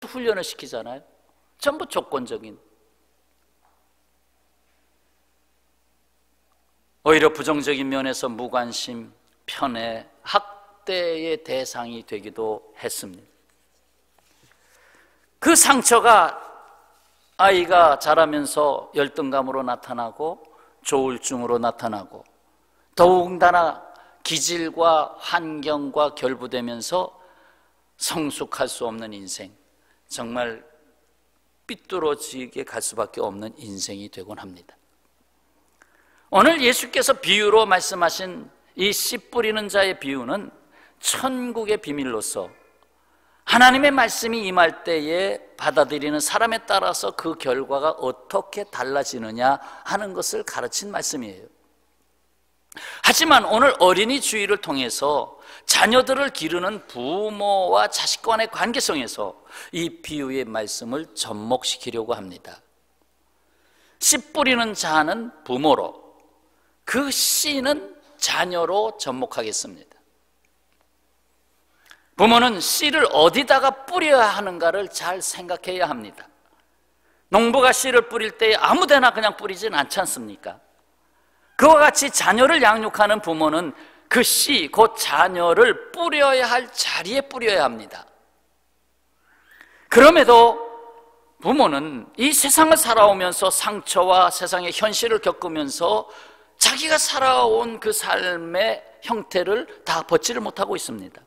훈련을 시키잖아요. 전부 조건적인. 오히려 부정적인 면에서 무관심, 편애, 학대의 대상이 되기도 했습니다. 그 상처가 아이가 자라면서 열등감으로 나타나고 조울증으로 나타나고 더욱다나 기질과 환경과 결부되면서 성숙할 수 없는 인생, 정말 삐뚤어지게 갈 수밖에 없는 인생이 되곤 합니다. 오늘 예수께서 비유로 말씀하신 이 씨 뿌리는 자의 비유는 천국의 비밀로서 하나님의 말씀이 임할 때에 받아들이는 사람에 따라서 그 결과가 어떻게 달라지느냐 하는 것을 가르친 말씀이에요. 하지만 오늘 어린이 주의를 통해서 자녀들을 기르는 부모와 자식 간의 관계성에서 이 비유의 말씀을 접목시키려고 합니다. 씨 뿌리는 자는 부모로, 그 씨는 자녀로 접목하겠습니다. 부모는 씨를 어디다가 뿌려야 하는가를 잘 생각해야 합니다. 농부가 씨를 뿌릴 때 아무데나 그냥 뿌리진 않지 않습니까? 그와 같이 자녀를 양육하는 부모는 그 씨, 곧 자녀를 뿌려야 할 자리에 뿌려야 합니다. 그럼에도 부모는 이 세상을 살아오면서 상처와 세상의 현실을 겪으면서 자기가 살아온 그 삶의 형태를 다 벗지를 못하고 있습니다.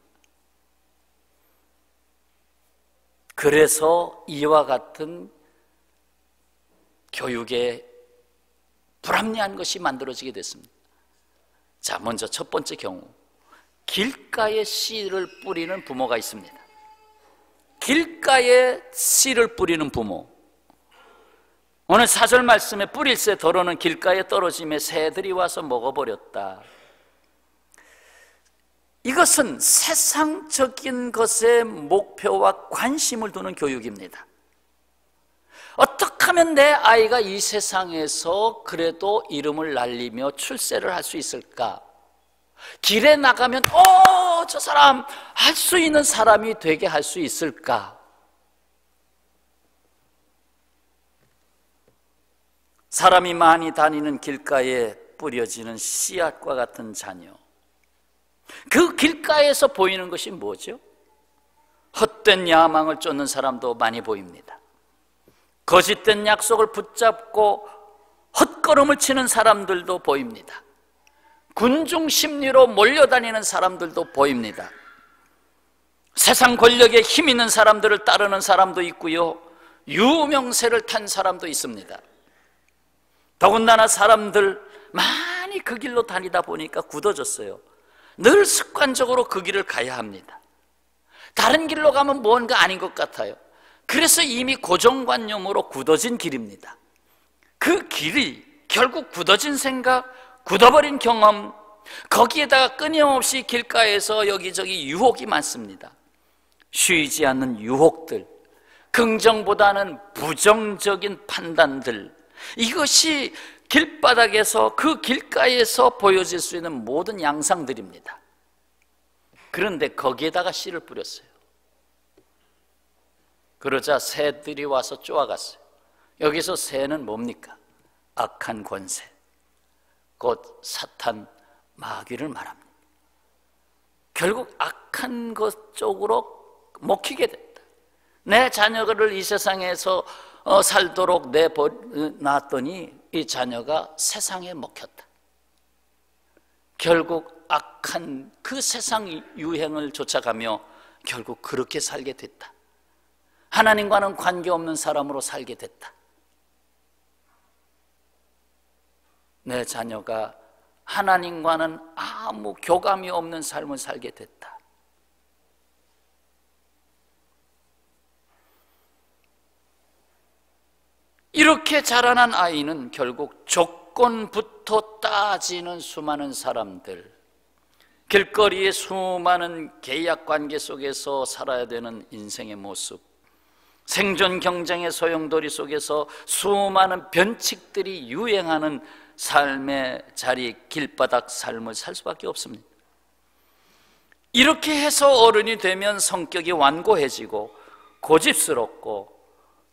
그래서 이와 같은 교육에 불합리한 것이 만들어지게 됐습니다. 자, 먼저 첫 번째 경우, 길가에 씨를 뿌리는 부모가 있습니다. 길가에 씨를 뿌리는 부모. 오늘 4절 말씀에 뿌릴새 더러는 길가에 떨어짐에 새들이 와서 먹어버렸다. 이것은 세상적인 것에 목표와 관심을 두는 교육입니다. 어떻게 하면 내 아이가 이 세상에서 그래도 이름을 날리며 출세를 할 수 있을까? 길에 나가면 저 사람 할 수 있는 사람이 되게 할 수 있을까? 사람이 많이 다니는 길가에 뿌려지는 씨앗과 같은 자녀, 그 길가에서 보이는 것이 뭐죠? 헛된 야망을 쫓는 사람도 많이 보입니다. 거짓된 약속을 붙잡고 헛걸음을 치는 사람들도 보입니다. 군중 심리로 몰려다니는 사람들도 보입니다. 세상 권력에 힘 있는 사람들을 따르는 사람도 있고요, 유명세를 탄 사람도 있습니다. 더군다나 사람들 많이 그 길로 다니다 보니까 굳어졌어요. 늘 습관적으로 그 길을 가야 합니다. 다른 길로 가면 뭔가 아닌 것 같아요. 그래서 이미 고정관념으로 굳어진 길입니다. 그 길이 결국 굳어진 생각, 굳어버린 경험, 거기에다가 끊임없이 길가에서 여기저기 유혹이 많습니다. 쉬지 않는 유혹들, 긍정보다는 부정적인 판단들, 이것이 길바닥에서, 그 길가에서 보여질 수 있는 모든 양상들입니다. 그런데 거기에다가 씨를 뿌렸어요. 그러자 새들이 와서 쪼아갔어요. 여기서 새는 뭡니까? 악한 권세, 곧 사탄, 마귀를 말합니다. 결국 악한 것 쪽으로 먹히게 됐다. 내 자녀를 이 세상에서 살도록 내놨더니 이 자녀가 세상에 먹혔다. 결국 악한 그 세상 유행을 쫓아가며 결국 그렇게 살게 됐다. 하나님과는 관계없는 사람으로 살게 됐다. 내 자녀가 하나님과는 아무 교감이 없는 삶을 살게 됐다. 이렇게 자라난 아이는 결국 조건부터 따지는 수많은 사람들, 길거리의 수많은 계약관계 속에서 살아야 되는 인생의 모습, 생존 경쟁의 소용돌이 속에서 수많은 변칙들이 유행하는 삶의 자리, 길바닥 삶을 살 수밖에 없습니다. 이렇게 해서 어른이 되면 성격이 완고해지고 고집스럽고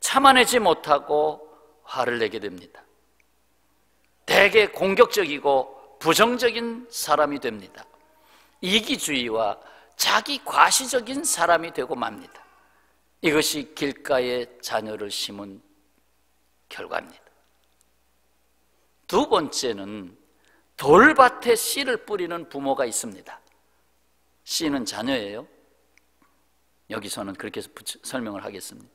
참아내지 못하고 화를 내게 됩니다. 되게 공격적이고 부정적인 사람이 됩니다. 이기주의와 자기 과시적인 사람이 되고 맙니다. 이것이 길가에 자녀를 심은 결과입니다. 두 번째는 돌밭에 씨를 뿌리는 부모가 있습니다. 씨는 자녀예요. 여기서는 그렇게 설명을 하겠습니다.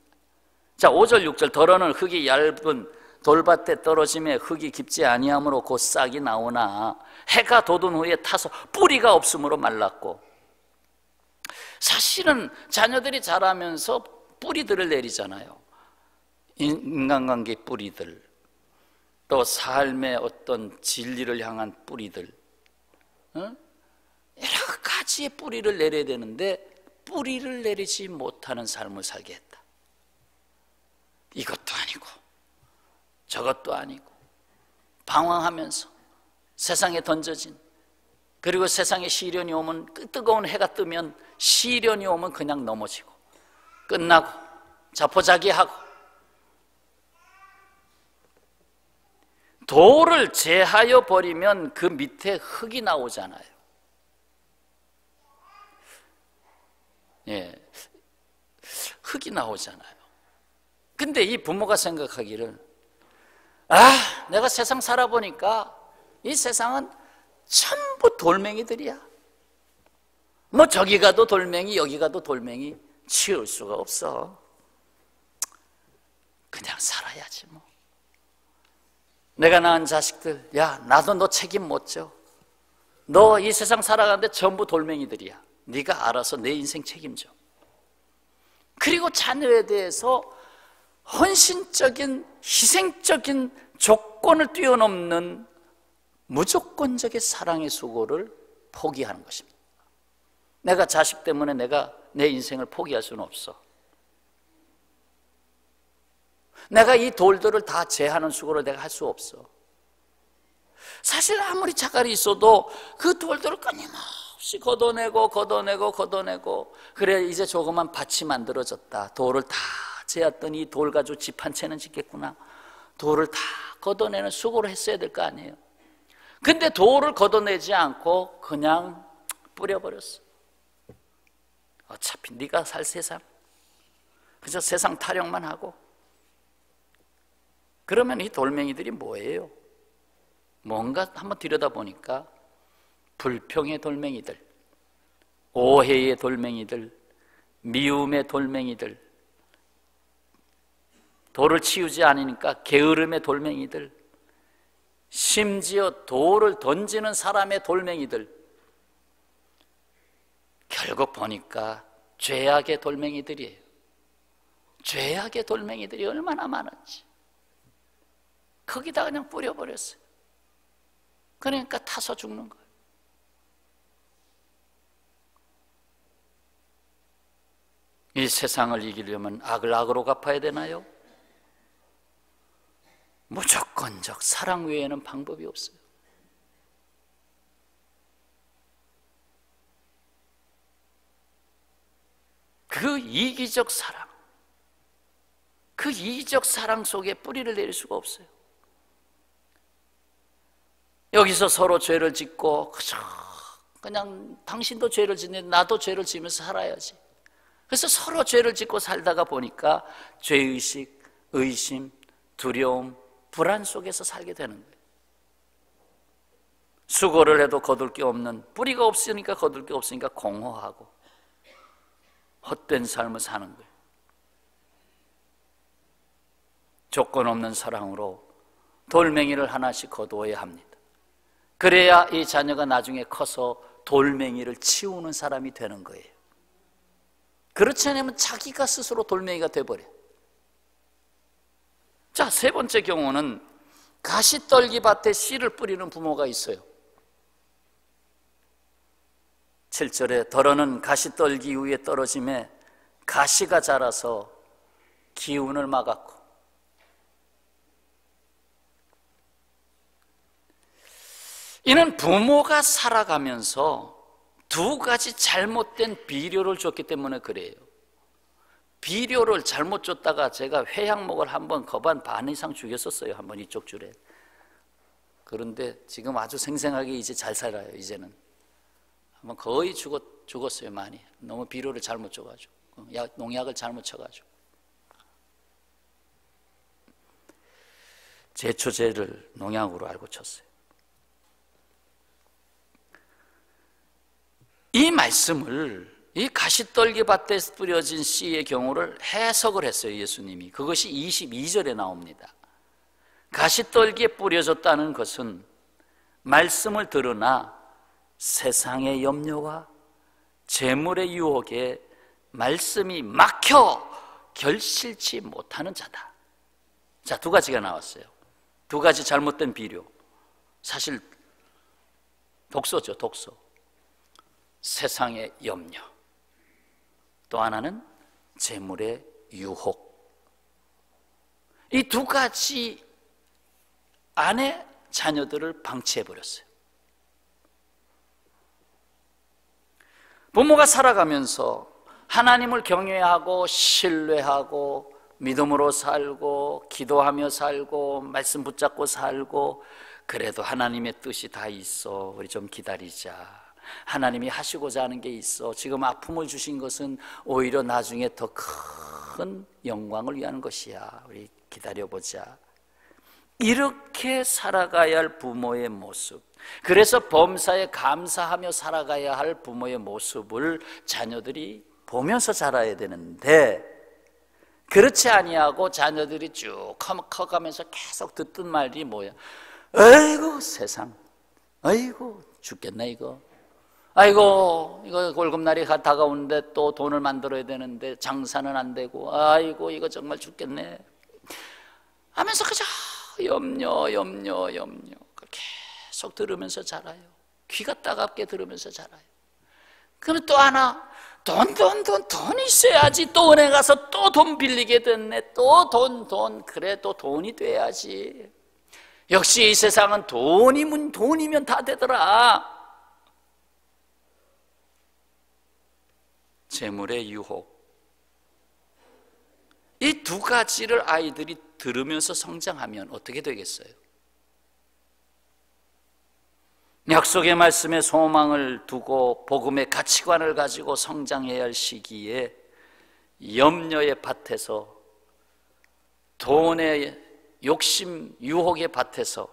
자, 5절 6절 더러는 흙이 얇은 돌밭에 떨어짐에 흙이 깊지 아니하므로 곧 싹이 나오나 해가 돋은 후에 타서 뿌리가 없으므로 말랐고, 사실은 자녀들이 자라면서 뿌리들을 내리잖아요. 인간관계 뿌리들, 또 삶의 어떤 진리를 향한 뿌리들, 여러 가지의 뿌리를 내려야 되는데 뿌리를 내리지 못하는 삶을 살게 했다. 이것도 아니고 저것도 아니고 방황하면서 세상에 던져진, 그리고 세상에 시련이 오면, 뜨거운 해가 뜨면 시련이 오면 그냥 넘어지고 끝나고 자포자기하고, 돌을 제하여 버리면 그 밑에 흙이 나오잖아요. 예, 흙이 나오잖아요. 근데 이 부모가 생각하기를, 내가 세상 살아보니까 이 세상은 전부 돌멩이들이야. 뭐 저기 가도 돌멩이, 여기 가도 돌멩이, 치울 수가 없어. 그냥 살아야지 뭐. 내가 낳은 자식들, 야, 나도 너 책임 못 져. 너 이 세상 살아가는데 전부 돌멩이들이야. 네가 알아서 내 인생 책임져. 그리고 자녀에 대해서 헌신적인, 희생적인 조건을 뛰어넘는 무조건적인 사랑의 수고를 포기하는 것입니다. 내가 자식 때문에 내가 내 인생을 포기할 수는 없어. 내가 이 돌들을 다 제하는 수고를 내가 할 수 없어. 사실 아무리 자갈이 있어도 그 돌들을 끊임없이 걷어내고 그래 이제 조그만 밭이 만들어졌다. 돌을 다 제었더니 돌 가지고 집 한 채는 짓겠구나. 돌을 다 걷어내는 수고를 했어야 될 거 아니에요. 근데 돌을 걷어내지 않고 그냥 뿌려버렸어. 어차피 네가 살 세상, 그저 세상 타령만 하고. 그러면 이 돌멩이들이 뭐예요? 뭔가 한번 들여다보니까 불평의 돌멩이들, 오해의 돌멩이들, 미움의 돌멩이들, 돌을 치우지 않으니까 게으름의 돌멩이들, 심지어 돌을 던지는 사람의 돌멩이들, 결국 보니까 죄악의 돌멩이들이에요. 죄악의 돌멩이들이 얼마나 많은지 거기다 그냥 뿌려버렸어요. 그러니까 타서 죽는 거예요. 이 세상을 이기려면 악을 악으로 갚아야 되나요? 무조건적 사랑 외에는 방법이 없어요. 그 이기적 사랑 속에 뿌리를 내릴 수가 없어요. 여기서 서로 죄를 짓고 그냥 당신도 죄를 짓는데 나도 죄를 지으면서 살아야지. 그래서 서로 죄를 짓고 살다가 보니까 죄의식, 의심, 두려움, 불안 속에서 살게 되는 거예요. 수고를 해도 거둘 게 없는, 뿌리가 없으니까 거둘 게 없으니까 공허하고 헛된 삶을 사는 거예요. 조건 없는 사랑으로 돌멩이를 하나씩 거두어야 합니다. 그래야 이 자녀가 나중에 커서 돌멩이를 치우는 사람이 되는 거예요. 그렇지 않으면 자기가 스스로 돌멩이가 돼버려요. 자, 세 번째 경우는 가시떨기밭에 씨를 뿌리는 부모가 있어요. 7절에 더러는 가시떨기 위에 떨어짐에 가시가 자라서 기운을 막았고, 이는 부모가 살아가면서 두 가지 잘못된 비료를 줬기 때문에 그래요. 비료를 잘못 줬다가 제가 회양목을 한번 거반 반 이상 죽였었어요. 한번 이쪽 줄에. 그런데 지금 아주 생생하게 이제 잘 살아요. 이제는 한번 거의 죽었어요. 많이. 너무 비료를 잘못 줘가지고, 농약을 잘못 쳐가지고. 제초제를 농약으로 알고 쳤어요. 이 말씀을 이 가시떨기 밭에 뿌려진 씨의 경우를 해석을 했어요. 예수님이. 그것이 22절에 나옵니다. 가시떨기에 뿌려졌다는 것은 말씀을 들으나 세상의 염려와 재물의 유혹에 말씀이 막혀 결실치 못하는 자다. 자, 두 가지가 나왔어요. 두 가지 잘못된 비료. 사실 독소죠, 독소. 세상의 염려. 또 하나는 재물의 유혹. 이 두 가지 안에 자녀들을 방치해버렸어요. 부모가 살아가면서 하나님을 경외하고 신뢰하고 믿음으로 살고 기도하며 살고 말씀 붙잡고 살고, 그래도 하나님의 뜻이 다 있어, 우리 좀 기다리자, 하나님이 하시고자 하는 게 있어, 지금 아픔을 주신 것은 오히려 나중에 더 큰 영광을 위한 것이야, 우리 기다려보자, 이렇게 살아가야 할 부모의 모습, 그래서 범사에 감사하며 살아가야 할 부모의 모습을 자녀들이 보면서 자라야 되는데, 그렇지 아니하고 자녀들이 쭉 커가면서 계속 듣던 말이 뭐야? 아이고 세상, 아이고 죽겠네 이거, 아이고 이거 월급날이 다가오는데 또 돈을 만들어야 되는데 장사는 안 되고, 아이고 이거 정말 죽겠네 하면서 그저 염려 계속 들으면서 자라요. 귀가 따갑게 들으면서 자라요. 그러면 또 하나, 돈 있어야지, 또 은행 가서 또 돈 빌리게 됐네, 또 돈, 그래 또 돈이 돼야지, 역시 이 세상은 돈이면 다 되더라. 재물의 유혹, 이 두 가지를 아이들이 들으면서 성장하면 어떻게 되겠어요? 약속의 말씀에 소망을 두고 복음의 가치관을 가지고 성장해야 할 시기에 염려의 밭에서, 돈의 욕심 유혹의 밭에서,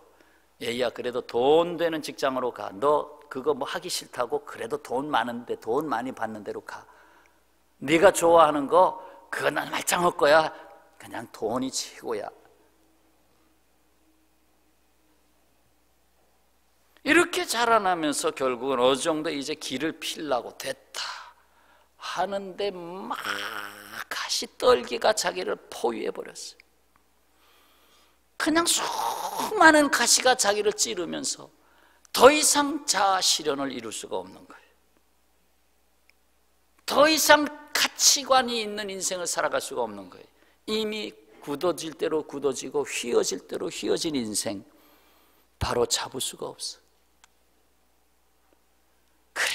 얘야 그래도 돈 되는 직장으로 가, 너 그거 뭐 하기 싫다고, 그래도 돈 많은데 돈 많이 받는 데로 가, 네가 좋아하는 거 그거 난 말짱할 거야, 그냥 돈이 최고야, 이렇게 자라나면서 결국은 어느 정도 이제 길을 필라고 됐다 하는데 막 가시떨기가 자기를 포위해버렸어요. 그냥 수많은 가시가 자기를 찌르면서 더 이상 자아 실현을 이룰 수가 없는 거예요. 더 이상 가치관이 있는 인생을 살아갈 수가 없는 거예요. 이미 굳어질 대로 굳어지고 휘어질 대로 휘어진 인생, 바로 잡을 수가 없어. 그래,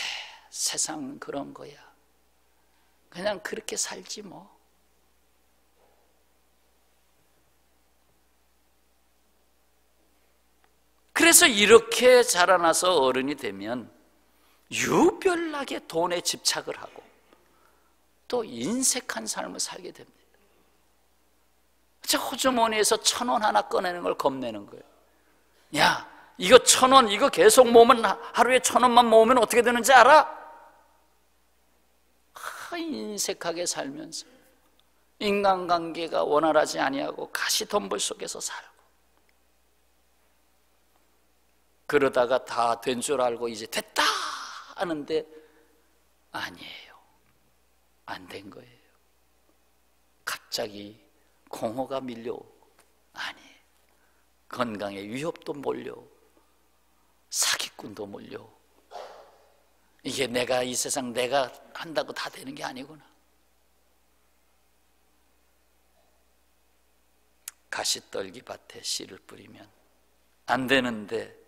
세상은 그런 거야, 그냥 그렇게 살지 뭐. 그래서 이렇게 자라나서 어른이 되면 유별나게 돈에 집착을 하고 또 인색한 삶을 살게 됩니다. 저 호주머니에서 1,000원 하나 꺼내는 걸 겁내는 거예요. 야, 이거 1,000원, 이거 계속 모으면, 하루에 1,000원만 모으면 어떻게 되는지 알아? 인색하게 살면서 인간관계가 원활하지 아니하고 가시덤불 속에서 살고, 그러다가 다 된 줄 알고 이제 됐다 하는데 아니에요, 안 된 거예요. 갑자기 공허가 밀려오고, 아니에요, 건강에 위협도 몰려오고 사기꾼도 몰려오고, 이게 내가 이 세상 내가 한다고 다 되는 게 아니구나. 가시떨기 밭에 씨를 뿌리면 안 되는데,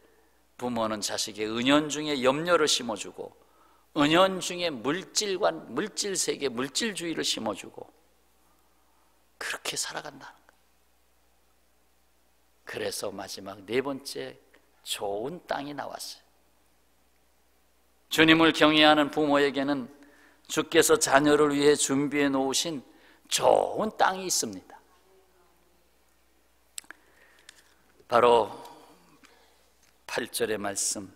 부모는 자식의 은연중에 염려를 심어주고 은연중에 물질세계, 물질주의를 심어주고 그렇게 살아간다는 거예요. 그래서 마지막 네 번째 좋은 땅이 나왔어요. 주님을 경외하는 부모에게는 주께서 자녀를 위해 준비해 놓으신 좋은 땅이 있습니다. 바로 8절의 말씀,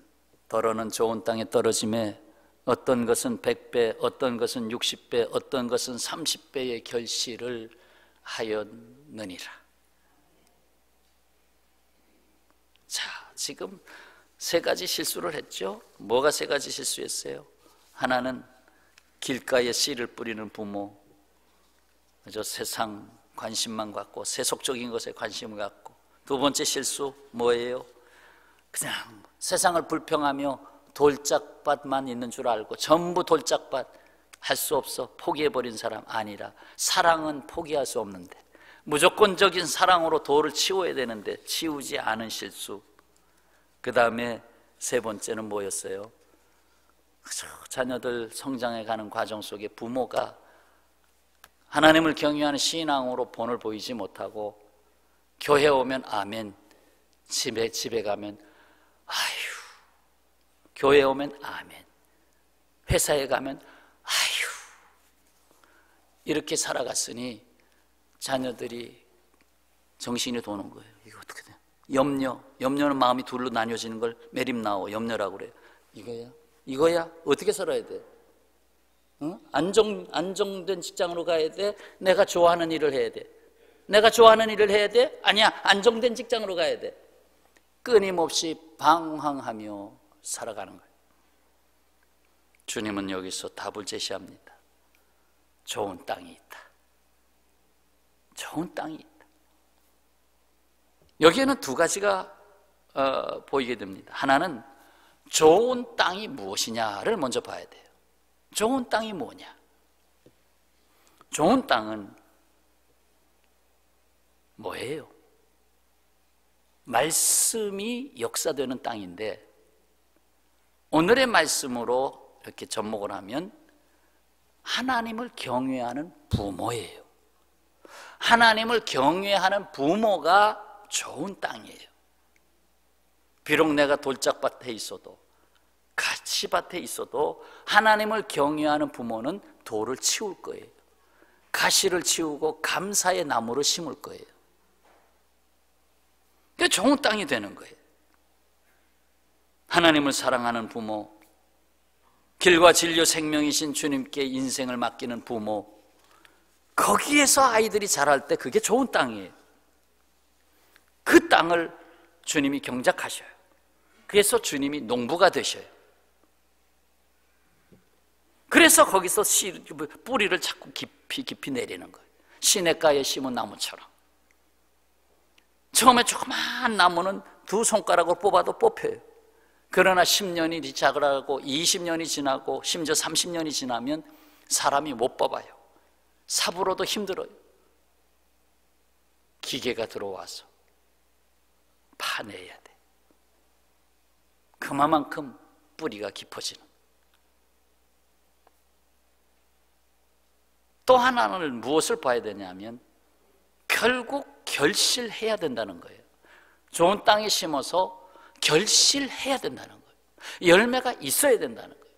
더러는 좋은 땅에 떨어짐에 어떤 것은 100배, 어떤 것은 60배, 어떤 것은 30배의 결실을 하였느니라. 자, 지금 세 가지 실수를 했죠. 뭐가 세 가지 실수였어요? 하나는 길가에 씨를 뿌리는 부모, 그저 세상 관심만 갖고 세속적인 것에 관심을 갖고. 두 번째 실수 뭐예요? 그냥 세상을 불평하며 돌짝밭만 있는 줄 알고 전부 돌짝밭, 할 수 없어 포기해버린 사람. 아니라 사랑은 포기할 수 없는데 무조건적인 사랑으로 돌을 치워야 되는데 치우지 않은 실수. 그 다음에 세 번째는 뭐였어요? 자녀들 성장해 가는 과정 속에 부모가 하나님을 경외하는 신앙으로 본을 보이지 못하고 교회 오면 아멘, 집에 가면 아유, 교회 오면 아멘, 회사에 가면 아유, 이렇게 살아갔으니 자녀들이 정신이 도는 거예요. 이거 어떻게 돼? 염려는 마음이 둘로 나뉘어지는 걸 메림나오 염려라고 그래요. 이거야? 어떻게 살아야 돼? 응? 안정된 직장으로 가야 돼? 내가 좋아하는 일을 해야 돼? 내가 좋아하는 일을 해야 돼? 아니야, 안정된 직장으로 가야 돼. 끊임없이 방황하며 살아가는 거예요. 주님은 여기서 답을 제시합니다. 좋은 땅이 있다. 좋은 땅이 있다. 여기에는 두 가지가 보이게 됩니다. 하나는 좋은 땅이 무엇이냐를 먼저 봐야 돼요. 좋은 땅이 뭐냐? 좋은 땅은 뭐예요? 말씀이 역사되는 땅인데 오늘의 말씀으로 이렇게 접목을 하면 하나님을 경외하는 부모예요. 하나님을 경외하는 부모가 좋은 땅이에요. 비록 내가 돌짝밭에 있어도 가시밭에 있어도 하나님을 경외하는 부모는 돌을 치울 거예요. 가시를 치우고 감사의 나무를 심을 거예요. 그게 좋은 땅이 되는 거예요. 하나님을 사랑하는 부모, 길과 진료 생명이신 주님께 인생을 맡기는 부모, 거기에서 아이들이 자랄 때 그게 좋은 땅이에요. 그 땅을 주님이 경작하셔요. 그래서 주님이 농부가 되셔요. 그래서 거기서 뿌리를 자꾸 깊이 내리는 거예요. 시냇가에 심은 나무처럼. 처음에 조그마한 나무는 두 손가락으로 뽑아도 뽑혀요. 그러나 10년이 자라고 20년이 지나고 심지어 30년이 지나면 사람이 못 뽑아요. 삽으로도 힘들어요. 기계가 들어와서 파내야 돼. 그만큼 뿌리가 깊어지는. 또 하나는 무엇을 봐야 되냐면 결국 결실해야 된다는 거예요. 좋은 땅에 심어서 결실해야 된다는 거예요. 열매가 있어야 된다는 거예요.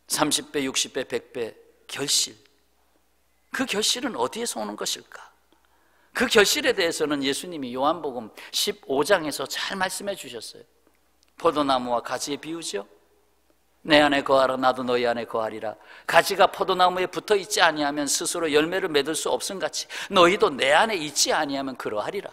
30배, 60배, 100배 결실. 그 결실은 어디에서 오는 것일까? 그 결실에 대해서는 예수님이 요한복음 15장에서 잘 말씀해 주셨어요. 포도나무와 가지의 비유죠. 내 안에 거하라 나도 너희 안에 거하리라. 가지가 포도나무에 붙어 있지 아니하면 스스로 열매를 맺을 수 없음같이 너희도 내 안에 있지 아니하면 그러하리라.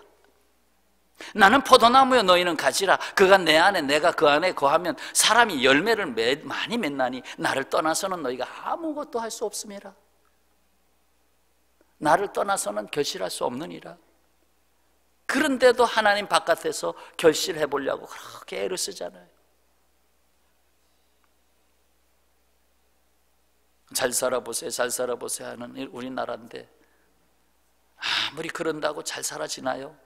나는 포도나무여 너희는 가지라. 그가 내 안에 내가 그 안에 거하면 사람이 열매를 많이 맺나니 나를 떠나서는 너희가 아무것도 할 수 없음이라. 나를 떠나서는 결실할 수 없느니라. 그런데도 하나님 바깥에서 결실해 보려고 그렇게 애를 쓰잖아요. 잘 살아보세요, 잘 살아보세요 하는 우리나라인데 아무리 그런다고 잘 살아지나요?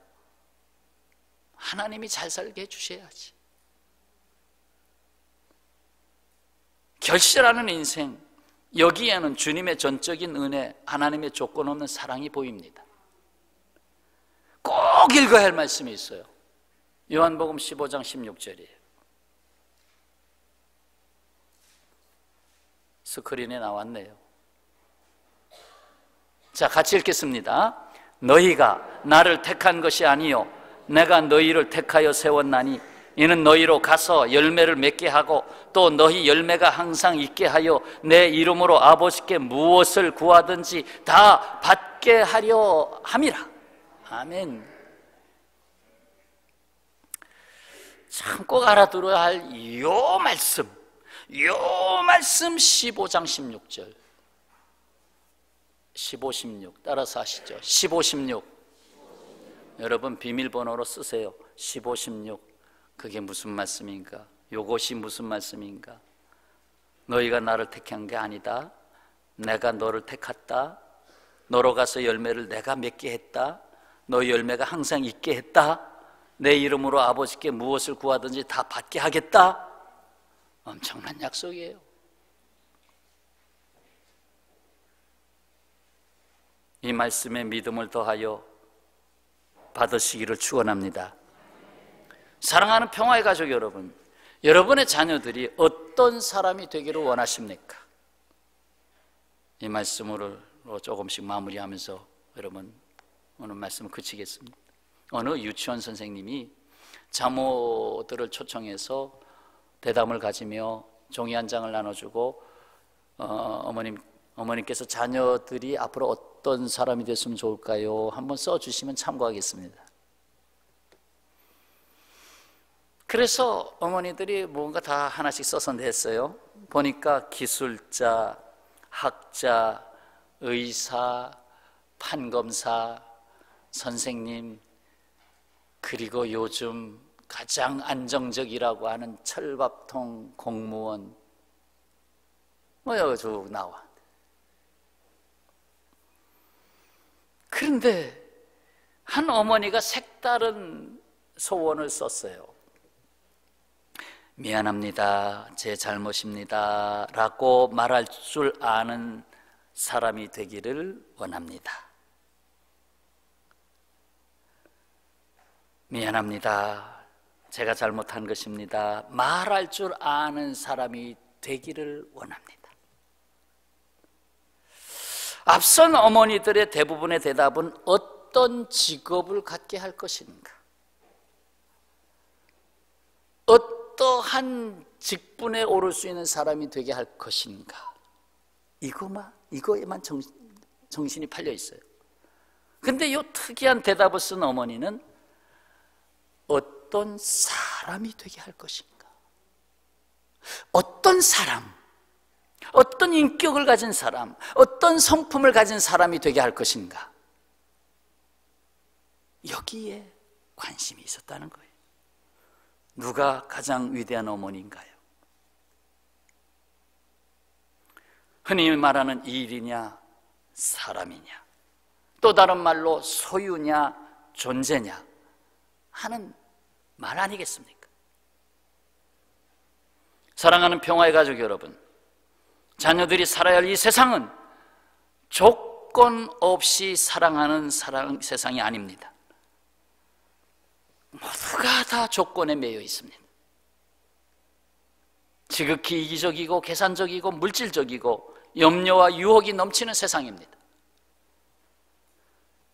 하나님이 잘 살게 해주셔야지. 결실하는 인생, 여기에는 주님의 전적인 은혜, 하나님의 조건 없는 사랑이 보입니다. 꼭 읽어야 할 말씀이 있어요. 요한복음 15장 16절이에요. 스크린에 나왔네요. 자, 같이 읽겠습니다. 너희가 나를 택한 것이 아니요 내가 너희를 택하여 세웠나니 이는 너희로 가서 열매를 맺게 하고 또 너희 열매가 항상 있게 하여 내 이름으로 아버지께 무엇을 구하든지 다 받게 하려 함이라. 아멘. 참 꼭 알아들어야 할 요 말씀 15장 16절 15, 16 따라서 하시죠. 15, 16 여러분 비밀번호로 쓰세요. 15, 16 그게 무슨 말씀인가? 요것이 무슨 말씀인가? 너희가 나를 택한 게 아니다. 내가 너를 택했다. 너로 가서 열매를 내가 맺게 했다. 너희 열매가 항상 있게 했다. 내 이름으로 아버지께 무엇을 구하든지 다 받게 하겠다. 엄청난 약속이에요. 이 말씀에 믿음을 더하여 받으시기를 축원합니다. 사랑하는 평화의 가족 여러분, 여러분의 자녀들이 어떤 사람이 되기를 원하십니까? 이 말씀으로 조금씩 마무리하면서 여러분 오늘 말씀을 그치겠습니다. 어느 유치원 선생님이 자모들을 초청해서 대담을 가지며 종이 한 장을 나눠주고 어머님께서 자녀들이 앞으로 어떤 사람이 됐으면 좋을까요? 한번 써주시면 참고하겠습니다. 그래서 어머니들이 뭔가 다 하나씩 써서 냈어요. 보니까 기술자, 학자, 의사, 판검사, 선생님, 그리고 요즘 가장 안정적이라고 하는 철밥통 공무원, 여기 쭉 나와. 그런데 한 어머니가 색다른 소원을 썼어요. 미안합니다, 제 잘못입니다 라고 말할 줄 아는 사람이 되기를 원합니다. 미안합니다, 제가 잘못한 것입니다. 말할 줄 아는 사람이 되기를 원합니다. 앞선 어머니들의 대부분의 대답은 어떤 직업을 갖게 할 것인가, 어떠한 직분에 오를 수 있는 사람이 되게 할 것인가, 이거에만 정신이 팔려 있어요. 근데 이 특이한 대답을 쓴 어머니는 어떤 사람이 되게 할 것인가, 어떤 사람, 어떤 인격을 가진 사람, 어떤 성품을 가진 사람이 되게 할 것인가, 여기에 관심이 있었다는 거예요. 누가 가장 위대한 어머니인가요? 흔히 말하는 일이냐 사람이냐, 또 다른 말로 소유냐 존재냐 하는 말 아니겠습니까? 사랑하는 평화의 가족 여러분, 자녀들이 살아야 할 이 세상은 조건 없이 사랑하는 세상이 아닙니다. 모두가 다 조건에 매여 있습니다. 지극히 이기적이고 계산적이고 물질적이고 염려와 유혹이 넘치는 세상입니다.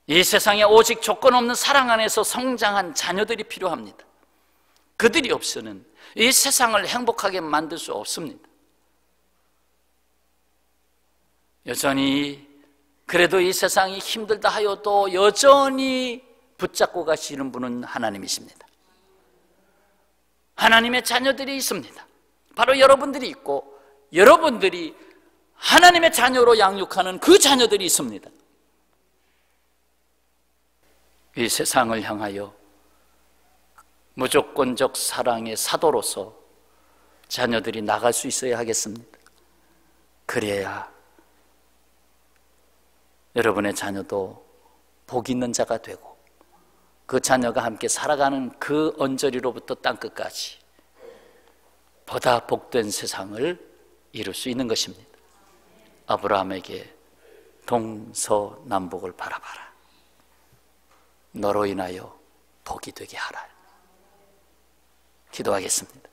이 세상에 오직 조건 없는 사랑 안에서 성장한 자녀들이 필요합니다. 그들이 없이는 이 세상을 행복하게 만들 수 없습니다. 여전히 그래도 이 세상이 힘들다 하여도 여전히 붙잡고 가시는 분은 하나님이십니다. 하나님의 자녀들이 있습니다. 바로 여러분들이 있고, 여러분들이 하나님의 자녀로 양육하는 그 자녀들이 있습니다. 이 세상을 향하여 무조건적 사랑의 사도로서 자녀들이 나갈 수 있어야 하겠습니다. 그래야 여러분의 자녀도 복 있는 자가 되고, 그 자녀가 함께 살아가는 그 언저리로부터 땅끝까지 보다 복된 세상을 이룰 수 있는 것입니다. 아브라함에게 동서남북을 바라봐라. 너로 인하여 복이 되게 하라. 기도하겠습니다.